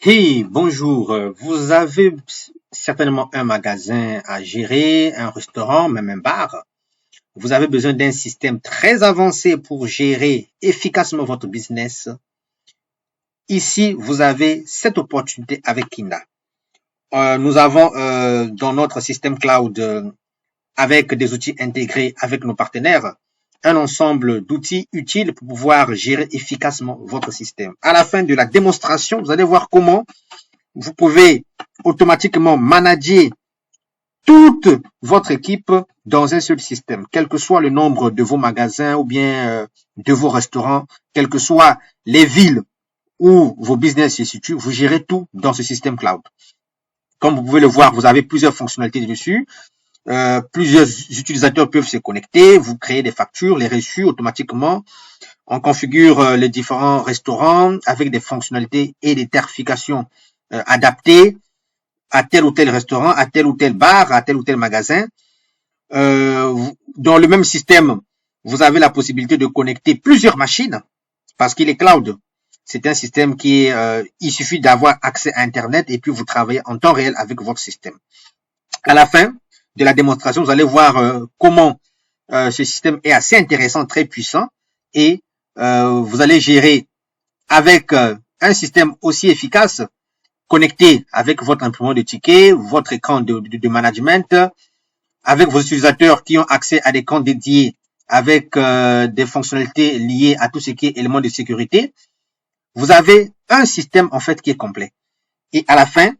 Hey, bonjour. Vous avez certainement un magasin à gérer, un restaurant, même un bar. Vous avez besoin d'un système très avancé pour gérer efficacement votre business. Ici, vous avez cette opportunité avec Kinda. Nous avons dans notre système cloud, avec des outils intégrés avec nos partenaires, un ensemble d'outils utiles pour pouvoir gérer efficacement votre système. À la fin de la démonstration, vous allez voir comment vous pouvez automatiquement manager toute votre équipe dans un seul système, quel que soit le nombre de vos magasins ou bien de vos restaurants, quelles que soient les villes où vos business se situent, vous gérez tout dans ce système cloud. Comme vous pouvez le voir, vous avez plusieurs fonctionnalités dessus. Plusieurs utilisateurs peuvent se connecter, vous créez des factures, les reçus automatiquement. On configure les différents restaurants avec des fonctionnalités et des tarifications adaptées à tel ou tel restaurant, à tel ou tel bar, à tel ou tel magasin. Dans le même système, vous avez la possibilité de connecter plusieurs machines parce qu'il est cloud. C'est un système qui est, il suffit d'avoir accès à Internet et puis vous travaillez en temps réel avec votre système. À la fin de la démonstration, vous allez voir comment ce système est assez intéressant, très puissant et vous allez gérer avec un système aussi efficace connecté avec votre imprimante de tickets, votre écran de management, avec vos utilisateurs qui ont accès à des comptes dédiés avec des fonctionnalités liées à tout ce qui est éléments de sécurité. Vous avez un système en fait qui est complet. Et à la fin,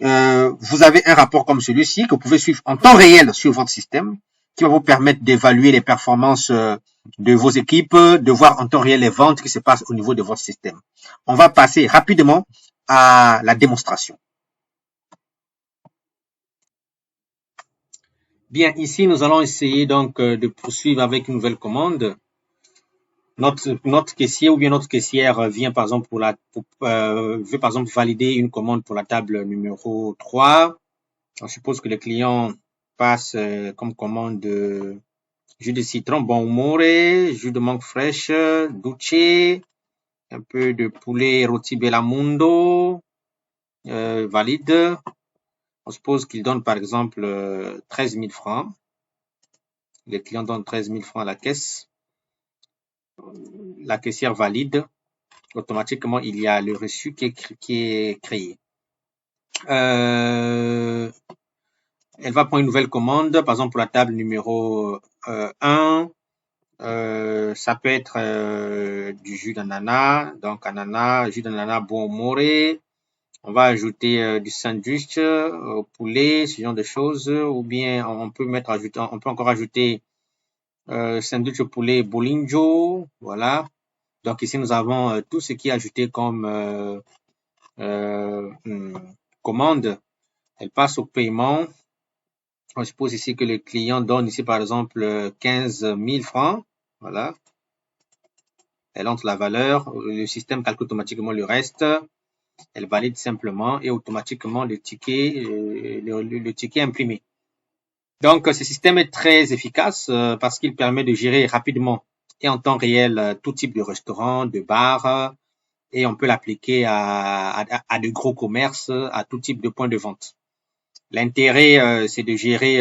vous avez un rapport comme celui-ci que vous pouvez suivre en temps réel sur votre système qui va vous permettre d'évaluer les performances de vos équipes, de voir en temps réel les ventes qui se passent au niveau de votre système. On va passer rapidement à la démonstration. Bien, ici, nous allons essayer donc de poursuivre avec une nouvelle commande. Notre caissier ou bien notre caissière vient par exemple veut par exemple valider une commande pour la table numéro 3. On suppose que le client passe comme commande jus de citron, bon humore, jus de mangue fraîche, duce, un peu de poulet rôti Bellamundo, valide. On suppose qu'il donne par exemple 13 000 francs. Le client donne 13 000 francs à la caisse. La caissière valide. Automatiquement, il y a le reçu qui est créé. Elle va prendre une nouvelle commande, par exemple pour la table numéro 1. Ça peut être du jus d'ananas, donc ananas, jus d'ananas bon moré. On va ajouter du sandwich au poulet, ce genre de choses, ou bien on peut encore ajouter sandwich au poulet bolinjo, voilà. Donc ici nous avons tout ce qui est ajouté comme commande. Elle passe au paiement. On suppose ici que le client donne ici par exemple 15 000 francs, voilà. Elle entre la valeur, le système calcule automatiquement le reste. Elle valide simplement et automatiquement le ticket est imprimé. Donc, ce système est très efficace parce qu'il permet de gérer rapidement et en temps réel tout type de restaurant, de bar, et on peut l'appliquer à de gros commerces, à tout type de points de vente. L'intérêt, c'est de gérer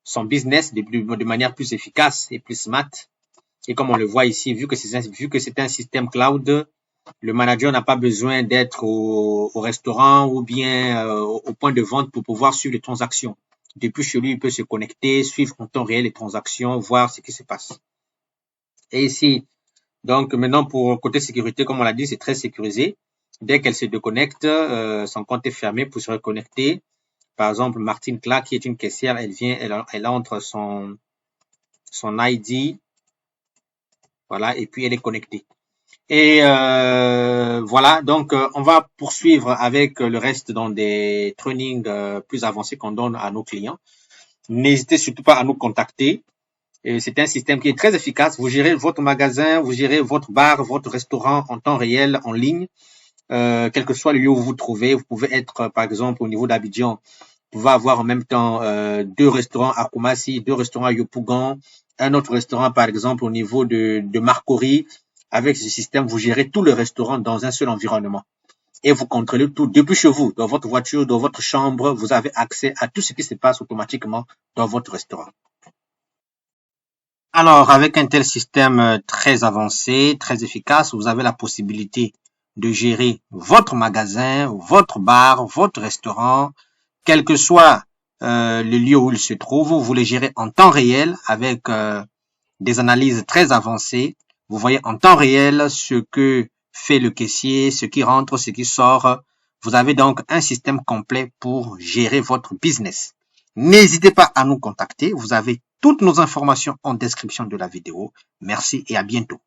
son business de manière plus efficace et plus smart. Et comme on le voit ici, vu que c'est un système cloud, le manager n'a pas besoin d'être au restaurant ou bien au point de vente pour pouvoir suivre les transactions. Depuis chez lui, il peut se connecter, suivre en temps réel les transactions, voir ce qui se passe. Et ici, donc maintenant pour côté sécurité, comme on l'a dit, c'est très sécurisé. Dès qu'elle se déconnecte, son compte est fermé pour se reconnecter. Par exemple, Martine Clark, qui est une caissière, elle vient, elle entre son ID, voilà, et puis elle est connectée. Et voilà, donc on va poursuivre avec le reste dans des trainings plus avancés qu'on donne à nos clients. N'hésitez surtout pas à nous contacter. C'est un système qui est très efficace. Vous gérez votre magasin, vous gérez votre bar, votre restaurant en temps réel, en ligne. Quel que soit le lieu où vous vous trouvez, vous pouvez être, par exemple, au niveau d'Abidjan, vous pouvez avoir en même temps 2 restaurants à Koumassi, 2 restaurants à Yopougon, un autre restaurant, par exemple, au niveau de Marcory. Avec ce système, vous gérez tout le restaurant dans un seul environnement. et vous contrôlez tout depuis chez vous, dans votre voiture, dans votre chambre. Vous avez accès à tout ce qui se passe automatiquement dans votre restaurant. Alors, avec un tel système très avancé, très efficace, vous avez la possibilité de gérer votre magasin, votre bar, votre restaurant, quel que soit le lieu où il se trouve. Vous les gérez en temps réel avec des analyses très avancées. Vous voyez en temps réel ce que fait le caissier, ce qui rentre, ce qui sort. Vous avez donc un système complet pour gérer votre business. N'hésitez pas à nous contacter. Vous avez toutes nos informations en description de la vidéo. Merci et à bientôt.